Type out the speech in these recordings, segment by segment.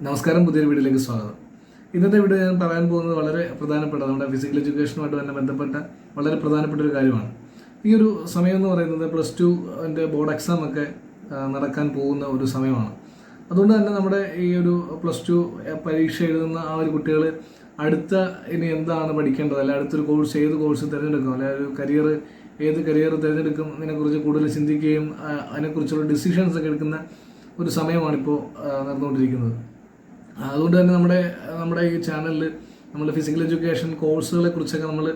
നമസ്കാരം, പുതിയൊരു വീഡിയോയിലേക്ക് സ്വാഗതം. ഇന്നത്തെ വീഡിയോ ഞാൻ പറയാൻ പോകുന്നത് വളരെ പ്രധാനപ്പെട്ട നമ്മുടെ ഫിസിക്കൽ എഡ്യൂക്കേഷനുമായിട്ട് തന്നെ ബന്ധപ്പെട്ട വളരെ പ്രധാനപ്പെട്ട ഒരു കാര്യമാണ്. ഈ ഒരു സമയം എന്ന് പറയുന്നത് +2 ബോർഡ് എക്സാം ഒക്കെ നടക്കാൻ പോകുന്ന ഒരു സമയമാണ്. അതുകൊണ്ട് തന്നെ നമ്മുടെ ഈ ഒരു +2 പരീക്ഷ എഴുതുന്ന ആ ഒരു കുട്ടികൾ അടുത്ത ഇനി എന്താണ് പഠിക്കേണ്ടത്, അല്ലെ അടുത്തൊരു കോഴ്സ് ഏത് കോഴ്സ് തിരഞ്ഞെടുക്കും, അല്ലെ ഒരു ഏത് കരിയർ തിരഞ്ഞെടുക്കും എന്നതിനെക്കുറിച്ച് കൂടുതൽ ചിന്തിക്കുകയും അതിനെക്കുറിച്ചുള്ള ഡിസിഷൻസ് ഒക്കെ എടുക്കുന്ന ഒരു സമയമാണിപ്പോൾ നടന്നുകൊണ്ടിരിക്കുന്നത്. അതുകൊണ്ട് തന്നെ നമ്മുടെ ഈ ചാനലിൽ നമ്മൾ ഫിസിക്കൽ എഡ്യൂക്കേഷൻ കോഴ്സുകളെ കുറിച്ചൊക്കെ നമ്മൾ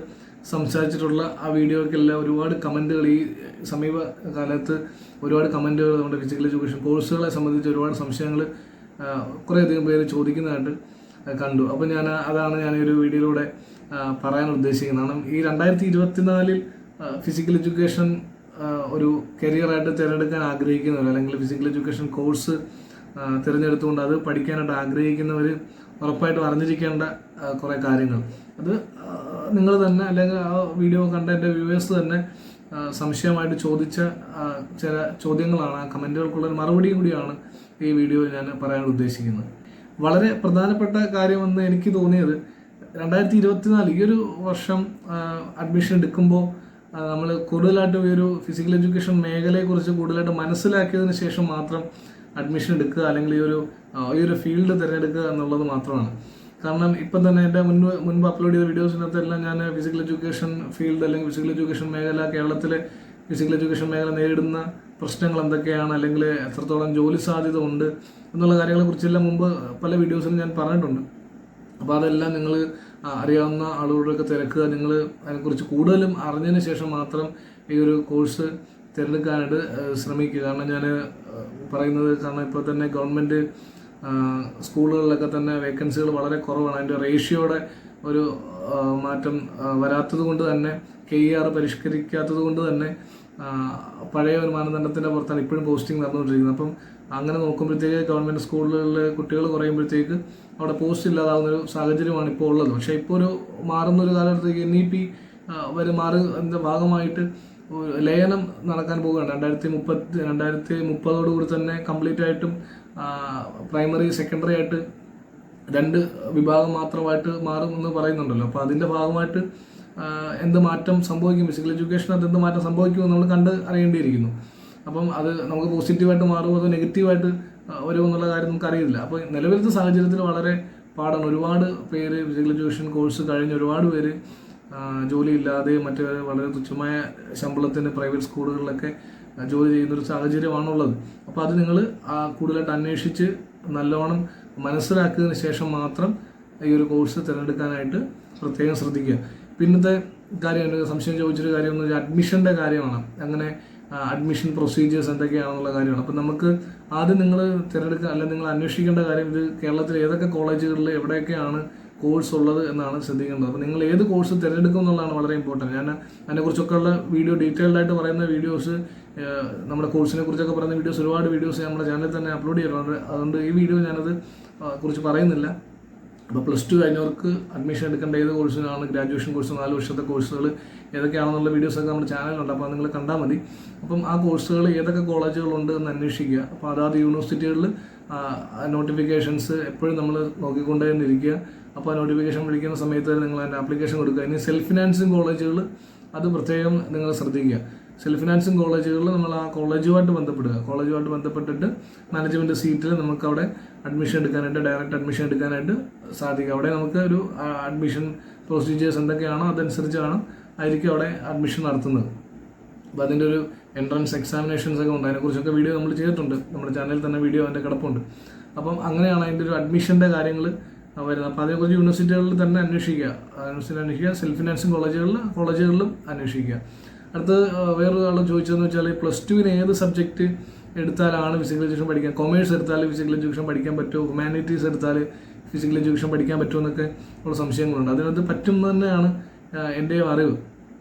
സംസാരിച്ചിട്ടുള്ള ആ വീഡിയോയ്ക്കെല്ലാം ഒരുപാട് കമൻറ്റുകൾ ഈ സമീപകാലത്ത് ഒരുപാട് കമൻറ്റുകൾ നമ്മുടെ ഫിസിക്കൽ എഡ്യൂക്കേഷൻ കോഴ്സുകളെ സംബന്ധിച്ച് ഒരുപാട് സംശയങ്ങൾ കുറേയധികം പേര് ചോദിക്കുന്നതായിട്ട് കണ്ടു. അപ്പോൾ അതാണ് ഞാൻ ഈ ഒരു വീഡിയോയിലൂടെ പറയാൻ ഉദ്ദേശിക്കുന്നത്. കാരണം ഈ 2024 ഫിസിക്കൽ എഡ്യൂക്കേഷൻ ഒരു കരിയറായിട്ട് തിരഞ്ഞെടുക്കാൻ ആഗ്രഹിക്കുന്നവർ, അല്ലെങ്കിൽ ഫിസിക്കൽ എഡ്യൂക്കേഷൻ കോഴ്സ് തിരഞ്ഞെടുത്തുകൊണ്ട് അത് പഠിക്കാനായിട്ട് ആഗ്രഹിക്കുന്നവർ ഉറപ്പായിട്ടും അറിഞ്ഞിരിക്കേണ്ട കുറേ കാര്യങ്ങൾ, അത് നിങ്ങൾ തന്നെ അല്ലെങ്കിൽ ആ വീഡിയോ കണ്ട എൻ്റെ വ്യൂവേഴ്സ് തന്നെ സംശയമായിട്ട് ചോദിച്ച ചില ചോദ്യങ്ങളാണ്. ആ കമൻറ്റുകൾക്കുള്ളൊരു മറുപടിയും കൂടിയാണ് ഈ വീഡിയോയിൽ ഞാൻ പറയാൻ ഉദ്ദേശിക്കുന്നത്. വളരെ പ്രധാനപ്പെട്ട കാര്യമെന്ന് എനിക്ക് തോന്നിയത് 2024 ഈ ഒരു വർഷം അഡ്മിഷൻ എടുക്കുമ്പോൾ നമ്മൾ കൂടുതലായിട്ട് ഈ ഒരു ഫിസിക്കൽ എഡ്യൂക്കേഷൻ മേഖലയെക്കുറിച്ച് കൂടുതലായിട്ട് മനസ്സിലാക്കിയതിന് ശേഷം മാത്രം അഡ്മിഷൻ എടുക്കുക, അല്ലെങ്കിൽ ഈ ഒരു ഫീൽഡ് തിരഞ്ഞെടുക്കുക എന്നുള്ളത് മാത്രമാണ്. കാരണം ഇപ്പം തന്നെ എൻ്റെ മുൻപ് അപ്ലോഡ് ചെയ്ത വീഡിയോസിനകത്തെല്ലാം ഞാൻ ഫിസിക്കൽ എഡ്യൂക്കേഷൻ ഫീൽഡ് അല്ലെങ്കിൽ ഫിസിക്കൽ എഡ്യൂക്കേഷൻ മേഖല, കേരളത്തിലെ ഫിസിക്കൽ എഡ്യൂക്കേഷൻ മേഖല നേരിടുന്ന പ്രശ്നങ്ങൾ എന്തൊക്കെയാണ്, അല്ലെങ്കിൽ എത്രത്തോളം ജോലി സാധ്യത ഉണ്ട് എന്നുള്ള കാര്യങ്ങളെക്കുറിച്ചെല്ലാം മുമ്പ് പല വീഡിയോസിലും ഞാൻ പറഞ്ഞിട്ടുണ്ട്. അപ്പോൾ അതെല്ലാം നിങ്ങൾ അറിയാവുന്ന ആളുകളൊക്കെ തിരക്കുക, നിങ്ങൾ അതിനെക്കുറിച്ച് കൂടുതലും അറിഞ്ഞതിന് ശേഷം മാത്രം ഈ ഒരു കോഴ്സ് തിരഞ്ഞെടുക്കാനായിട്ട് ശ്രമിക്കുക. കാരണം ഞാൻ പറയുന്നത്, കാരണം ഇപ്പോൾ തന്നെ ഗവൺമെൻറ് സ്കൂളുകളിലൊക്കെ തന്നെ വേക്കൻസികൾ വളരെ കുറവാണ്. അതിൻ്റെ റേഷ്യോയുടെ ഒരു മാറ്റം വരാത്തത് കൊണ്ട് തന്നെ, KER പരിഷ്കരിക്കാത്തത് കൊണ്ട് തന്നെ പഴയ ഒരു മാനദണ്ഡത്തിൻ്റെ പുറത്താണ് ഇപ്പോഴും പോസ്റ്റിംഗ് നടന്നുകൊണ്ടിരിക്കുന്നത്. അപ്പം അങ്ങനെ നോക്കുമ്പോഴത്തേക്ക് ഗവൺമെൻറ് സ്കൂളുകളിൽ കുട്ടികൾ കുറയുമ്പോഴത്തേക്ക് അവിടെ പോസ്റ്റ് ഇല്ലാതാവുന്നൊരു സാഹചര്യമാണ് ഇപ്പോൾ ഉള്ളത്. പക്ഷേ ഇപ്പോൾ മാറുന്നൊരു കാലഘട്ടത്തേക്ക് NEP മാറുന്നതിൻ്റെ ഭാഗമായിട്ട് ലയനം നടക്കാൻ പോവുകയാണ്. 2030 തന്നെ കംപ്ലീറ്റ് ആയിട്ടും പ്രൈമറി സെക്കൻഡറി ആയിട്ട് 2 വിഭാഗം മാത്രമായിട്ട് മാറും എന്ന് പറയുന്നുണ്ടല്ലോ. അപ്പോൾ അതിൻ്റെ ഭാഗമായിട്ട് എന്ത് മാറ്റം സംഭവിക്കും, ഫിസിക്കൽ എഡ്യൂക്കേഷനകത്ത് എന്ത് മാറ്റം സംഭവിക്കുമെന്ന് നമ്മൾ കണ്ട് അറിയേണ്ടിയിരിക്കുന്നു. അപ്പം അത് നമുക്ക് പോസിറ്റീവായിട്ട് മാറുമോ അതോ നെഗറ്റീവായിട്ട് വരുമോ എന്നുള്ള കാര്യം നമുക്കറിയില്ല. അപ്പോൾ നിലവിലത്തെ സാഹചര്യത്തിൽ വളരെ പാടാണ്. ഒരുപാട് പേര് ഫിസിക്കൽ എഡ്യൂക്കേഷൻ കോഴ്സ് കഴിഞ്ഞ് ഒരുപാട് പേര് ജോലിയില്ലാതെ മറ്റ് വളരെ തുച്ഛമായ ശമ്പളത്തിന് പ്രൈവറ്റ് സ്കൂളുകളിലൊക്കെ ജോലി ചെയ്യുന്നൊരു സാഹചര്യമാണുള്ളത്. അപ്പോൾ അത് നിങ്ങൾ കൂടുതലായിട്ട് അന്വേഷിച്ച് നല്ലോണം മനസ്സിലാക്കിയതിന് ശേഷം മാത്രം ഈ ഒരു കോഴ്സ് തിരഞ്ഞെടുക്കാനായിട്ട് പ്രത്യേകം ശ്രദ്ധിക്കുക. പിന്നത്തെ കാര്യം, എൻ്റെ സംശയം ചോദിച്ചൊരു കാര്യം എന്ന് വെച്ചാൽ അഡ്മിഷൻ്റെ കാര്യമാണ്. അങ്ങനെ അഡ്മിഷൻ പ്രൊസീജിയേഴ്സ് എന്തൊക്കെയാണെന്നുള്ള കാര്യമാണ്. അപ്പം നമുക്ക് ആദ്യം നിങ്ങൾ തിരഞ്ഞെടുക്കുക, അല്ലെങ്കിൽ നിങ്ങൾ അന്വേഷിക്കേണ്ട കാര്യം ഇത് കേരളത്തിൽ ഏതൊക്കെ കോളേജുകളിൽ എവിടെയൊക്കെയാണ് കോഴ്സ് ഉള്ളത് എന്നാണ് ശ്രദ്ധിക്കേണ്ടത്. അപ്പോൾ നിങ്ങൾ ഏത് കോഴ്സ് തിരഞ്ഞെടുക്കും എന്നുള്ളതാണ് വളരെ ഇമ്പോർട്ടൻറ്റ്. ഞാൻ അതിനെക്കുറിച്ചൊക്കെ ഉള്ള വീഡിയോ ഡീറ്റെയിൽഡായിട്ട് പറയുന്ന വീഡിയോസ്, നമ്മുടെ കോഴ്സിനെ കുറിച്ചൊക്കെ പറയുന്ന ഒരുപാട് വീഡിയോസ് നമ്മുടെ ചാനലിൽ തന്നെ അപ്ലോഡ് ചെയ്തിട്ടുണ്ട്. അതുകൊണ്ട് ഈ വീഡിയോ ഞാനത് കുറിച്ച് പറയുന്നില്ല. അപ്പോൾ +2 കഴിഞ്ഞവർക്ക് അഡ്മിഷൻ എടുക്കേണ്ട ഏത് കോഴ്സിനാണ്, ഗ്രാജുവേഷൻ കോഴ്സ് 4 വർഷത്തെ കോഴ്സുകൾ ഏതൊക്കെയാണെന്നുള്ള വീഡിയോസൊക്കെ നമ്മുടെ ചാനലിലുണ്ട്. അപ്പോൾ നിങ്ങൾ കണ്ടാൽ മതി. അപ്പം ആ കോഴ്സുകൾ ഏതൊക്കെ കോളേജുകളുണ്ട് എന്ന് അന്വേഷിക്കുക. അപ്പോൾ അതാത് യൂണിവേഴ്സിറ്റികളിൽ നോട്ടിഫിക്കേഷൻസ് എപ്പോഴും നമ്മൾ നോക്കിക്കൊണ്ടേ ഇരിക്കുക. അപ്പോൾ ആ നോട്ടിഫിക്കേഷൻ വിളിക്കുന്ന സമയത്ത് നിങ്ങൾ അതിൻ്റെ ആപ്ലിക്കേഷൻ കൊടുക്കുക. ഇനി സെൽഫ് ഫിനാൻസിങ് കോളേജുകൾ, അത് പ്രത്യേകം നിങ്ങൾ ശ്രദ്ധിക്കുക. സെൽഫ് ഫിനാൻസിങ് കോളേജുകളിൽ നമ്മൾ ആ കോളേജുമായിട്ട് ബന്ധപ്പെട്ടിട്ട് മാനേജ്മെൻറ്റ് സീറ്റിൽ നമുക്ക് അവിടെ അഡ്മിഷൻ എടുക്കാനായിട്ട്, ഡയറക്റ്റ് അഡ്മിഷൻ എടുക്കാനായിട്ട് സാധിക്കും. അവിടെ നമുക്ക് ഒരു അഡ്മിഷൻ പ്രൊസീജിയേഴ്സ് എന്തൊക്കെയാണോ അതനുസരിച്ചാണ് ആയിരിക്കും അവിടെ അഡ്മിഷൻ നടത്തുന്നത്. അപ്പോൾ അതിൻ്റെ ഒരു എൻട്രൻസ് എക്സാമിനേഷൻസ് ഒക്കെ ഉണ്ട്. അതിനെക്കുറിച്ചൊക്കെ വീഡിയോ നമ്മൾ ചെയ്തിട്ടുണ്ട്, നമ്മുടെ ചാനലിൽ തന്നെ വീഡിയോ അതിൻ്റെ കിടപ്പുണ്ട്. അപ്പം അങ്ങനെയാണ് അതിൻ്റെ ഒരു അഡ്മിഷൻ്റെ കാര്യങ്ങൾ വരുന്നത്. അപ്പോൾ അതേക്കുറിച്ച് യൂണിവേഴ്സിറ്റികളിൽ തന്നെ അന്വേഷിക്കുക. സെൽഫ് ഫിനാൻസിങ് കോളേജുകളിലും അന്വേഷിക്കുക. അടുത്ത് വേറൊരു ആൾ ചോദിച്ചതെന്ന് വെച്ചാൽ +2 ഏത് സബ്ജക്റ്റ് എടുത്താലാണ് ഫിസിക്കൽ എഡ്യൂക്കേഷൻ പഠിക്കാൻ, കൊമേഴ്സ് എടുത്താൽ ഫിസിക്കൽ എഡ്യൂക്കേഷൻ പഠിക്കാൻ പറ്റുമോ, ഹ്യൂമാനിറ്റീസ് എടുത്താൽ ഫിസിക്കൽ എഡ്യൂക്കേഷൻ പഠിക്കാൻ പറ്റുമോ എന്നൊക്കെ ഉള്ള സംശയങ്ങളുണ്ട്. അതിനകത്ത് പറ്റും തന്നെയാണ് എൻ്റെ അറിവ്.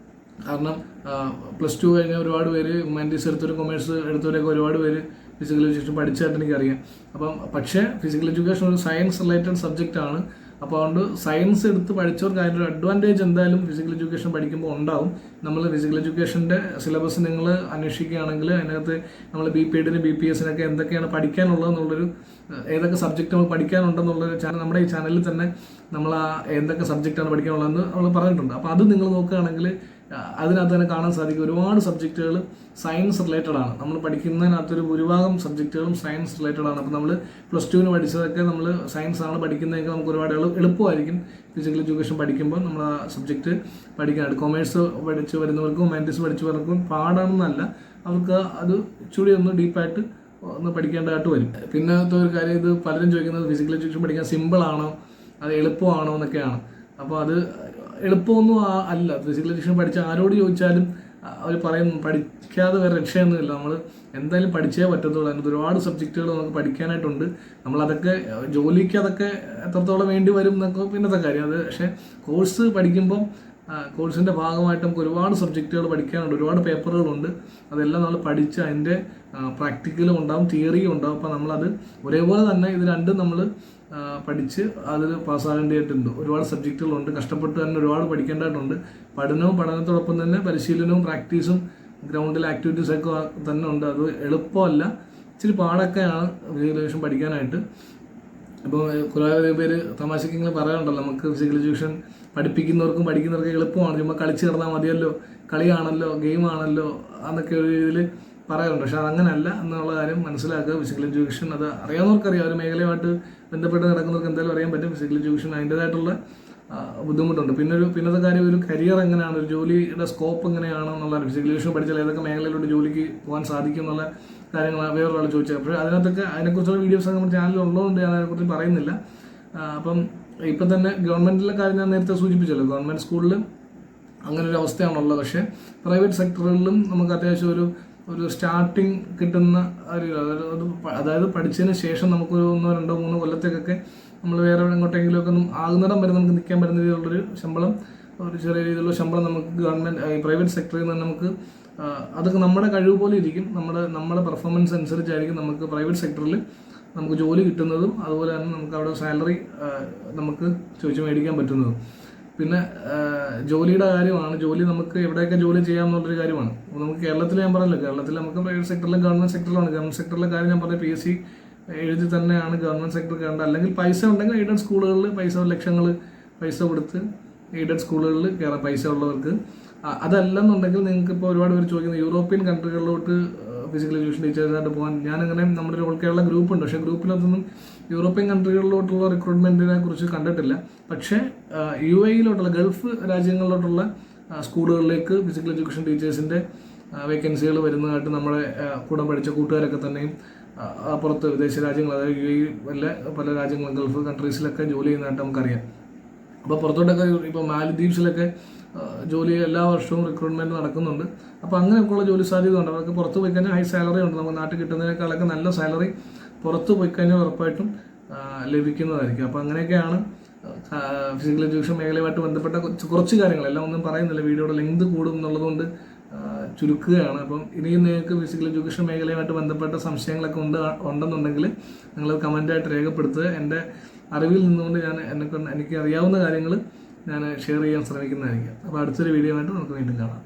കാരണം +2 കഴിഞ്ഞ ഒരുപാട് പേര് ഹ്യൂമാനിറ്റീസ് എടുത്തവരും കൊമേഴ്സ് എടുത്തവരൊക്കെ ഒരുപാട് പേര് ഫിസിക്കൽ എഡ്യൂക്കേഷൻ പഠിച്ചതായിട്ട് എനിക്കറിയാം. പക്ഷേ ഫിസിക്കൽ എഡ്യൂക്കേഷൻ ഒരു സയൻസ് റിലേറ്റഡ് സബ്ജക്റ്റാണ്. അപ്പോൾ അതുകൊണ്ട് സയൻസ് എടുത്ത് പഠിച്ചവർക്ക് അതിൻ്റെ ഒരു അഡ്വാൻറ്റേജ് എന്തായാലും ഫിസിക്കൽ എഡ്യൂക്കേഷൻ പഠിക്കുമ്പോൾ ഉണ്ടാവും. നമ്മൾ ഫിസിക്കൽ എഡ്യൂക്കേഷൻ്റെ സിലബസ് നിങ്ങൾ അന്വേഷിക്കുകയാണെങ്കിൽ അതിനകത്ത് നമ്മൾ BPEDന് BPSനൊക്കെ എന്തൊക്കെയാണ് പഠിക്കാനുള്ളതെന്നുള്ളൊരു ഏതൊക്കെ സബ്ജക്റ്റ് നമ്മൾ പഠിക്കാനുണ്ടെന്നുള്ളൊരു ചാനൽ നമ്മുടെ ഈ ചാനലിൽ തന്നെ നമ്മൾ എന്തൊക്കെ സബ്ജക്റ്റാണ് പഠിക്കാനുള്ളതെന്ന് നമ്മൾ പറഞ്ഞിട്ടുണ്ട്. അപ്പോൾ അത് നിങ്ങൾ നോക്കുകയാണെങ്കിൽ അതിനകത്ത് തന്നെ കാണാൻ സാധിക്കും ഒരുപാട് സബ്ജക്റ്റുകൾ സയൻസ് റിലേറ്റഡ് ആണ്. നമ്മൾ പഠിക്കുന്നതിനകത്തൊരു ഭൂരിഭാഗം സബ്ജക്റ്റുകളും സയൻസ് റിലേറ്റഡ് ആണ്. അപ്പോൾ നമ്മൾ +2 പഠിച്ചതൊക്കെ നമ്മൾ സയൻസ് ആണ് പഠിക്കുന്നതെങ്കിൽ നമുക്ക് ഒരുപാട് എളുപ്പമായിരിക്കും ഫിസിക്കൽ എഡ്യൂക്കേഷൻ പഠിക്കുമ്പോൾ നമ്മൾ ആ സബ്ജക്റ്റ് പഠിക്കാനായിട്ട്. കൊമേഴ്സ് പഠിച്ച് വരുന്നവർക്കും ഹ്യൂമാനിറ്റീസ് പഠിച്ചവർക്കും പാടാണെന്നല്ല, അവർക്ക് അത് ഇച്ചിരി ഒന്ന് ഡീപ്പായിട്ട് ഒന്ന് പഠിക്കേണ്ടതായിട്ട് വരും. പിന്നത്തെ ഒരു കാര്യം, ഇത് പലരും ചോദിക്കുന്നത് ഫിസിക്കൽ എഡ്യൂക്കേഷൻ പഠിക്കാൻ സിമ്പിളാണോ അത് എളുപ്പമാണോ എന്നൊക്കെയാണ്. അപ്പോൾ അത് എളുപ്പമൊന്നും അല്ല. ഫിസിക്കൽ എഡ്യൂക്കേഷൻ പഠിച്ച ആരോട് ചോദിച്ചാലും അവർ പറയും പഠിക്കാതെ വേറെ രക്ഷയൊന്നുമില്ല, നമ്മൾ എന്തായാലും പഠിച്ചേ പറ്റത്തുള്ളൂ. അതിന് ഒരുപാട് സബ്ജക്റ്റുകൾ നമുക്ക് പഠിക്കാനായിട്ടുണ്ട്. നമ്മളതൊക്കെ ജോലിക്ക് അതൊക്കെ എത്രത്തോളം വേണ്ടി വരും എന്നൊക്കെ പിന്നത്തെ കാര്യം. അത് പക്ഷേ കോഴ്സ് പഠിക്കുമ്പം കോഴ്സിൻ്റെ ഭാഗമായിട്ട് നമുക്ക് ഒരുപാട് സബ്ജക്റ്റുകൾ പഠിക്കാനുണ്ട്, ഒരുപാട് പേപ്പറുകളുണ്ട്. അതെല്ലാം നമ്മൾ പഠിച്ച് അതിൻ്റെ പ്രാക്ടിക്കലും ഉണ്ടാവും, തിയറിയും ഉണ്ടാവും. അപ്പോൾ നമ്മളത് ഒരേപോലെ തന്നെ ഇത് രണ്ടും നമ്മൾ പഠിച്ച് അതിൽ പാസ്സാകേണ്ടതായിട്ടുണ്ട്. ഒരുപാട് സബ്ജക്റ്റുകളുണ്ട്, കഷ്ടപ്പെട്ട് തന്നെ ഒരുപാട് പഠിക്കേണ്ടതായിട്ടുണ്ട്. പഠനത്തോടൊപ്പം തന്നെ പരിശീലനവും പ്രാക്ടീസും ഗ്രൗണ്ടിൽ ആക്ടിവിറ്റീസൊക്കെ തന്നെ ഉണ്ട്. അത് എളുപ്പമല്ല, ഇച്ചിരി പാടൊക്കെയാണ് ഫിസിക്കൽ എഡ്യൂക്കേഷൻ പഠിക്കാനായിട്ട്. ഇപ്പോൾ കുറേ പേര് തമാശയ്ക്ക് ഇങ്ങനെ പറയാറുണ്ടല്ലോ, നമുക്ക് ഫിസിക്കൽ എഡ്യൂക്കേഷൻ പഠിപ്പിക്കുന്നവർക്കും പഠിക്കുന്നവർക്കും എളുപ്പമാണ്, ചുമ്മാ കളിച്ച് കിടന്നാൽ മതിയല്ലോ, കളിയാണല്ലോ, ഗെയിമാണല്ലോ എന്നൊക്കെ ഒരു രീതിയിൽ പറയാറുണ്ട്. പക്ഷെ അതങ്ങനെയല്ല എന്നുള്ള കാര്യം മനസ്സിലാക്കുക. ഫിസിക്കൽ എഡ്യൂക്കേഷൻ അത് അറിയാവുന്നവർക്കറിയാം, ഒരു മേഖലയുമായിട്ട് ബന്ധപ്പെട്ട് നടക്കുന്നവർക്ക് എന്തായാലും അറിയാൻ പറ്റും. ഫിസിക്കൽ എഡ്യൂക്കേഷൻ അതിൻ്റേതായിട്ടുള്ള ബുദ്ധിമുട്ടുണ്ട്. പിന്നത്തെ കാര്യം, ഒരു കരിയർ എങ്ങനെയാണ്, ഒരു ജോലിയുടെ സ്കോപ്പ് എങ്ങനെയാണെന്നുള്ളതാണ്. ഫിസിക്കൽ എഡ്യൂക്കേഷൻ പഠിച്ചാൽ ഏതൊക്കെ മേഖലയിലൂടെ ജോലിക്ക് പോകാൻ സാധിക്കും എന്നുള്ള കാര്യങ്ങൾ വേറൊരാൾ ചോദിച്ചത്. അപ്പോൾ അതിനെക്കുറിച്ചുള്ള വീഡിയോസ് നമ്മുടെ ചാനലിൽ ഉള്ളതുകൊണ്ട് ഞാൻ അതിനെക്കുറിച്ച് പറയുന്നില്ല. അപ്പം ഇപ്പം തന്നെ ഗവൺമെൻറ്റിലെ കാര്യം ഞാൻ നേരത്തെ സൂചിപ്പിച്ചല്ലോ, ഗവൺമെൻറ് സ്കൂളിൽ അങ്ങനെ ഒരു അവസ്ഥയാണുള്ളത്. പക്ഷേ പ്രൈവറ്റ് സെക്ടറുകളിലും നമുക്ക് അത്യാവശ്യം ഒരു സ്റ്റാർട്ടിങ് കിട്ടുന്ന അതായത് പഠിച്ചതിന് ശേഷം നമുക്ക് 1, 2, 3 കൊല്ലത്തേക്കൊക്കെ നമ്മൾ വേറെ എങ്ങോട്ടെങ്കിലുമൊക്കെ ആകുന്നിടം വരെ നമുക്ക് നിൽക്കാൻ പറ്റുന്ന രീതിയിലുള്ളൊരു ശമ്പളം, ഒരു ചെറിയ രീതിയിലുള്ള ശമ്പളം നമുക്ക് ഗവൺമെൻറ് പ്രൈവറ്റ് സെക്ടറിൽ നിന്ന് നമുക്ക് അതൊക്കെ നമ്മുടെ കഴിവ് പോലെ ഇരിക്കും. നമ്മുടെ പെർഫോമൻസ് അനുസരിച്ചായിരിക്കും നമുക്ക് പ്രൈവറ്റ് സെക്ടറിൽ നമുക്ക് ജോലി കിട്ടുന്നതും അതുപോലെ തന്നെ നമുക്ക് അവിടെ സാലറി നമുക്ക് ചോദിച്ച് മേടിക്കാൻ പറ്റുന്നതും. പിന്നെ ജോലിയുടെ കാര്യമാണ്, ജോലി നമുക്ക് എവിടെയൊക്കെ ജോലി ചെയ്യാമെന്നുള്ളൊരു കാര്യമാണ്. അപ്പോൾ നമുക്ക് കേരളത്തിൽ ഞാൻ പറഞ്ഞല്ലോ, കേരളത്തിൽ നമുക്ക് പ്രൈവറ്റ് സെക്ടറിലും ഗവൺമെൻറ് സെക്ടറിലാണ്. ഗവൺമെൻറ് സെക്ടറിലെ കാര്യം ഞാൻ പറഞ്ഞ PSC എഴുതി തന്നെയാണ് ഗവൺമെൻറ് സെക്ടർ കയറേണ്ടത്. അല്ലെങ്കിൽ പൈസ ഉണ്ടെങ്കിൽ എയ്ഡഡ് സ്കൂളുകളിൽ ലക്ഷങ്ങൾ പൈസ കൊടുത്ത് എയ്ഡഡ് സ്കൂളുകളിൽ കയറാം പൈസ ഉള്ളവർക്ക്. അതല്ലെന്നുണ്ടെങ്കിൽ നിങ്ങൾക്ക് ഇപ്പോൾ ഒരുപാട് പേര് ചോദിക്കുന്നത് യൂറോപ്യൻ കൺട്രികളിലോട്ട് ഫിസിക്കൽ എഡ്യൂക്കേഷൻ ടീച്ചേഴ്സായിട്ട് പോകാൻ. ഞാനങ്ങനെ നമ്മുടെ ഒരു ഓൾ കേരള ഗ്രൂപ്പുണ്ട്, പക്ഷേ ഗ്രൂപ്പിലൊന്നും യൂറോപ്യൻ കൺട്രികളിലോട്ടുള്ള റിക്രൂട്ട്മെൻറ്റിനെ കുറിച്ച് കണ്ടിട്ടില്ല. പക്ഷേ UAE ഗൾഫ് രാജ്യങ്ങളിലോട്ടുള്ള സ്കൂളുകളിലേക്ക് ഫിസിക്കൽ എഡ്യൂക്കേഷൻ ടീച്ചേഴ്സിൻ്റെ വേക്കൻസികൾ വരുന്നതായിട്ട് നമ്മുടെ കൂടെ പഠിച്ച കൂട്ടുകാരൊക്കെ തന്നെയും പുറത്ത് വിദേശ രാജ്യങ്ങൾ, അതായത് UAE പല രാജ്യങ്ങളും ഗൾഫ് കൺട്രീസിലൊക്കെ ജോലി ചെയ്യുന്നതായിട്ട് നമുക്കറിയാം. അപ്പോൾ പുറത്തോട്ടൊക്കെ ഇപ്പോൾ മാലദ്വീപ്സിലൊക്കെ ജോലി എല്ലാ വർഷവും റിക്രൂട്ട്മെൻറ്റ് നടക്കുന്നുണ്ട്. അപ്പോൾ അങ്ങനെയൊക്കെയുള്ള ജോലി സാധ്യത ഉണ്ട്. അവർക്ക് പുറത്ത് പോയി കഴിഞ്ഞാൽ ഹൈ സാലറി ഉണ്ട്. നമുക്ക് നാട്ടിൽ കിട്ടുന്നതിനേക്കാളൊക്കെ നല്ല സാലറി പുറത്ത് പോയി കഴിഞ്ഞാൽ ഉറപ്പായിട്ടും ലഭിക്കുന്നതായിരിക്കും. അപ്പോൾ അങ്ങനെയൊക്കെയാണ് ഫിസിക്കൽ എഡ്യൂക്കേഷൻ മേഖലയുമായിട്ട് ബന്ധപ്പെട്ട കുറച്ച് കാര്യങ്ങൾ. എല്ലാം ഒന്നും പറയുന്നില്ല, വീഡിയോയുടെ ലെങ്ത് കൂടും എന്നുള്ളതുകൊണ്ട് ചുരുക്കുകയാണ്. അപ്പം ഇനിയും നിങ്ങൾക്ക് ഫിസിക്കൽ എഡ്യൂക്കേഷൻ മേഖലയുമായിട്ട് ബന്ധപ്പെട്ട സംശയങ്ങളൊക്കെ ഉണ്ടെന്നുണ്ടെങ്കിൽ നിങ്ങൾ കമൻറ്റായിട്ട് രേഖപ്പെടുത്തുക. എൻ്റെ അറിവിൽ നിന്നുകൊണ്ട് എനിക്ക് അറിയാവുന്ന കാര്യങ്ങൾ ഞാൻ ഷെയർ ചെയ്യാൻ ശ്രമിക്കുന്നതായിരിക്കും. അപ്പോൾ അടുത്തൊരു വീഡിയോ ആയിട്ട് നമുക്ക് വീണ്ടും കാണാം.